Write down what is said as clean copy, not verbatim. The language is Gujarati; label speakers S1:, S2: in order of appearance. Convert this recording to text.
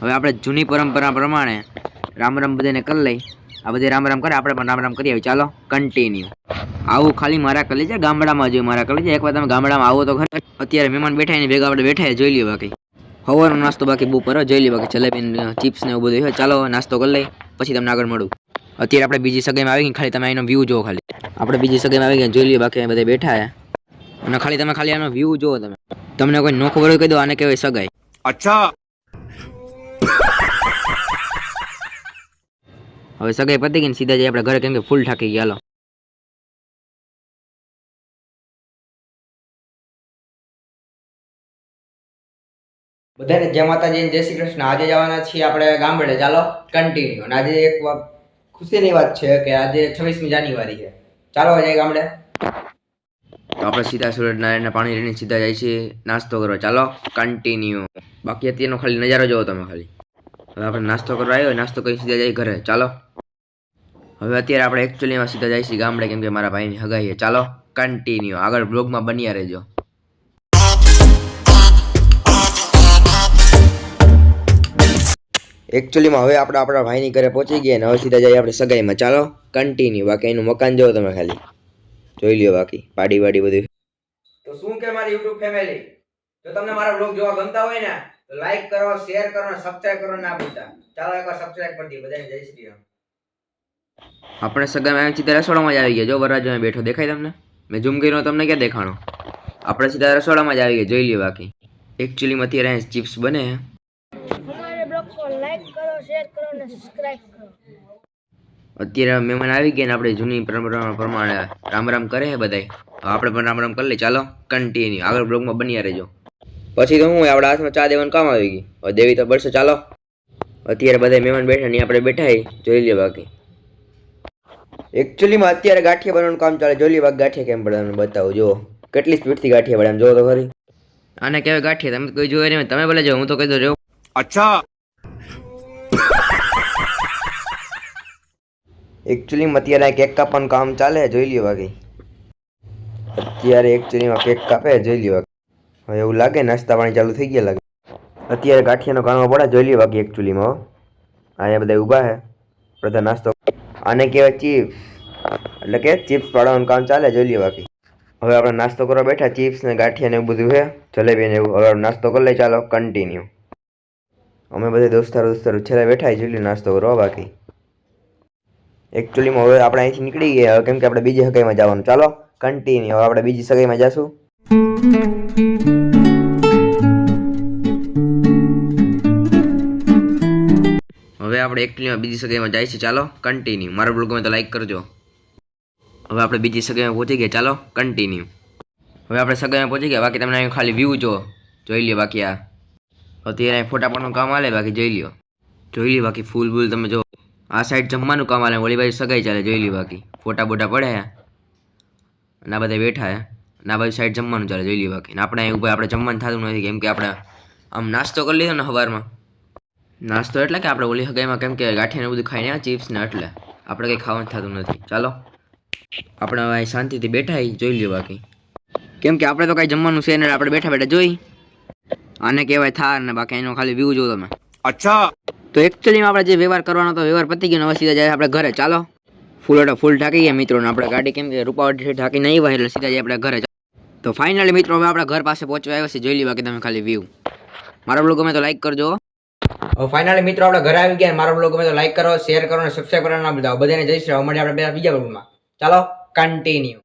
S1: હવે આપણે જૂની પરંપરા પ્રમાણે રામ રામ બધાને કરી લઈ. આ બધે રામ રામ કરે, આપણે પણ રામ રામ કરી આવી. ચાલો કન્ટિન્યુ. આવું ખાલી મારા કરી છે, ગામડામાં જોયું મારા કરી છે. એકવાર તમે ગામડામાં આવો તો ખરે. અત્યારે મહેમાન બેઠા એની ભેગા આપણે બેઠા જોઈ લઈએ. બાકી સવારનો નાસ્તો બાકી બપોર જોઈ લઈએ. બાકી જલેબી ચિપ્સ ને એવું બધું. ચાલો નાસ્તો કરી લઈ, પછી તમને આગળ મળું. અત્યારે આપણે બીજી સગાઈમાં આવી ગઈ. ખાલી તમે એનો વ્યૂ જોવો. ખાલી આપણે બીજી સગાઈમાં આવી ગયા જોઈ લઈએ. બાકી બધા બેઠા છે અને ખાલી તમે ખાલી આનો વ્યૂ જોવો. તમને કોઈ નો ખબર હોય કહી દો, આને કહેવાય સગાઈ. અચ્છા. હવે સગાઈ પતી ગઈ ને સીધા જઈએ આપણે ઘરે, કેમ કે ફૂલ થાકી ગયા. હાલો બધાને જય માતાજી, જય શ્રી કૃષ્ણ. આજે જવાના છીએ આપણે ગામડે. ચાલો કન્ટિન્યુ. અને આજે એક ખુશીની વાત છે કે આજે 26મી જાન્યુઆરી છે. ચાલો જઈએ ગામડે. તો આપણે સીધા સૂરજનારાયણના પાણી લઈને સીધા જાય છે નાસ્તો કરવા. ચાલો કન્ટિન્યુ. બાકી અત્યારનો ખાલી નજારો જોવો તમે. ખાલી હવે આપણે નાસ્તો કરવા આવ્યો, નાસ્તો કરી સીધા જઈએ ઘરે. ચાલો હવે અત્યારે આપણે એકચ્યુઅલીમાં સીધા જાય છીએ ગામડે, કેમ કે મારા ભાઈની હગાઈ છે. ચાલો કન્ટિન્યુ. આગળ બ્લોગમાં બન્યા રહેજો. એકચ્યુઅલીમાં હવે આપણે આપણા ભાઈની ઘરે પહોંચી ગયા ને હવે સીધા જઈએ આપણે સગાઈમાં. ચાલો કન્ટિન્યુ. બાકી એનું મકાન જોવો તમે, ખાલી જોઈ લ્યો. બાકી પાડી વાડી બધું. તો શું કે મારી યુટ્યુબ ફેમિલી, જો તમને મારા બ્લોગ જોવા ગમતા હોય ને તો લાઈક કરો, શેર કરો અને સબસ્ક્રાઇબ કરો ના ભૂલતા. ચાલો એકવાર સબસ્ક્રાઇબ કરી દઈએ. બધાને જય શ્રી રામ. આપણે સગાઈમાં આવી સીધા રસોડામાં જ આવી ગયા. જો વરરાજો બેઠો દેખાય તમને? મેં ઝૂમ કર્યો, તમને ક્યાં દેખાણો? આપણે સીધા રસોડામાં જ આવી ગયા. જોઈ લ્યો. બાકી એકચ્યુઅલીમાં અત્યારે ચિપ્સ બને. અત્યારે મહેમાન આવી ગયા ને આપણે જૂની પરંપરા પ્રમાણે રામ રામ કરે છે બધાય. આપણે પણ રામ રામ કરી લઈએ. ચાલો કન્ટિન્યુ. આગળ બ્લોગમાં બન્યા રહેજો. પછી તો હું આપણા હાથમાં ચા દેવાનું કામ આવી ગઈ. હવે દેવી તો પડશે. ચાલો અત્યારે બધા મહેમાન બેઠા ને આપણે બેઠા જોઈ લઈએ. બાકી એકચ્યુઅલીમાં અત્યારે ગાંઠિયા બનાવવાનું કામ ચાલે. જોઈ લઈએ બાકી ગાંઠિયા કેમ પડે તમને બતાવું. જો કેટલી સ્પીડથી ગાંઠિયા પડે, આમ જોવો તો ખરી. આને કહેવાય ગાંઠિયા. તમે કોઈ જોયે નહીં, તમે બોલે જો, હું તો કહી દો જો. અચ્છા. એકચ્યુઅલીમાં અત્યારે કેક કાપવાનું કામ ચાલે. જોઈ લ્યો. બાકી અત્યારે એકચ્યુઅલીમાં કેક કાપે. જોઈ લ્યો. હવે એવું લાગે નાસ્તા પાણી ચાલુ થઈ ગયા લાગે. અત્યારે ગાંઠિયાનો કામ પડે. જોઈ લ્યો. બાકી એકચ્યુઅલીમાં અહીંયા બધા ઊભા છે, બધા નાસ્તો. આને કહેવાય ચિપ્સ, એટલે કે ચિપ્સ પાડવાનું કામ ચાલે. જોઈ લ્યો. બાકી હવે આપણે નાસ્તો કરવા બેઠા. ચિપ્સ ને ગાંઠિયા ને એવું બધું છે, જલેબી ને એવું. હવે નાસ્તો કરી લઈએ. ચાલો કન્ટિન્યુ. અમે બધા દોસ્તારો છેલ્લે બેઠા જોઈ લ્યો નાસ્તો કરવા. બાકી એકચ્યુઅલીમાં હવે આપણે અહીંથી નીકળી ગયા, કેમ કે આપણે બીજી સગાઈમાં જવાનું. ચાલો કન્ટિન્યુ. હવે આપણે બીજી સગાઈમાં જશું. હવે આપણે એકચ્યુઅલીમાં બીજી સગાઈમાં જાય છે. ચાલો કન્ટિન્યુ. મારો બ્લોગ ગમે તો લાઈક કરજો. હવે આપણે બીજી સગાઈમાં પહોંચી ગયા. ચાલો કન્ટિન્યુ. હવે આપણે સગાઈમાં પહોંચી ગયા. બાકી તમને ખાલી વ્યૂ જોઈ લ્યો. બાકી આ અત્યારે ફોટા પાડવાનું કામ હાલે. બાકી જોઈ લ્યો. બાકી ફૂલ બૂલ તમે જો. આ સાઈડ જમવાનું કામ હાલે, ઓલી બાજુ સગાઈ ચાલે. જોઈ લ્યો. બાકી ફોટા બોટા પડે અને આ બધા બેઠા છે અને આ બાજુ સાઈડ જમવાનું ચાલે. જોઈ લ્યો. બાકી આપણે અહીં ઉપર આપણે જમવાનું થતું નથી, કેમ કે આપણે આમ નાસ્તો કરી લીધો ને સવારમાં. નાસ્તો એટલે કે આપણે ઓલી સગાઈમાં કેમ કે ગાંઠિયાને બધું ખાઈને ચિપ્સ ને, એટલે આપણે કંઈ ખાવાનું થતું નથી. ચાલો આપણે હવે અહીં શાંતિથી બેઠા જોઈ લ્યો. બાકી કેમ કે આપણે તો કાંઈ જમવાનું છે ને, આપણે બેઠા બેઠા જોઈ. આને કહેવાય થાર ને. બાકી એનો ખાલી વ્યૂ જો તમે. અચ્છા. તો એકચ્યુઅલીમાં આપણે જે વ્યવહાર કરવાનો તો વ્યવહાર પતી ગયો. હવે સીધા જાય આપણે ઘરે. ચાલો ફૂલ ઢાકી ગયા મિત્રોને. આપણે ગાડી કેમ કે રૂપાવટી ઢાકી નહીં હોય એટલે સીધા જાય આપણે ઘરે. તો ફાઇનલી મિત્રો હવે આપણા ઘર પાસે પહોંચવા આવ્યા છે. જોઈ લ્યો. બાકી તમે ખાલી વ્યૂ. મારો બ્લોગ ગમે તો લાઈક કરજો. હવે ફાઇનલી મિત્રો આપણે ઘરે આવી ગયા. મારો બ્લોગ ગમે તો લાઈક કરો, શેર કરો અને સબસ્ક્રાઈબ કરવાનું ના ભૂલતા. બધાને જય શ્રી રામ. મળીએ આપણે બીજા બ્લોગમાં. ચાલો કન્ટિન્યુ.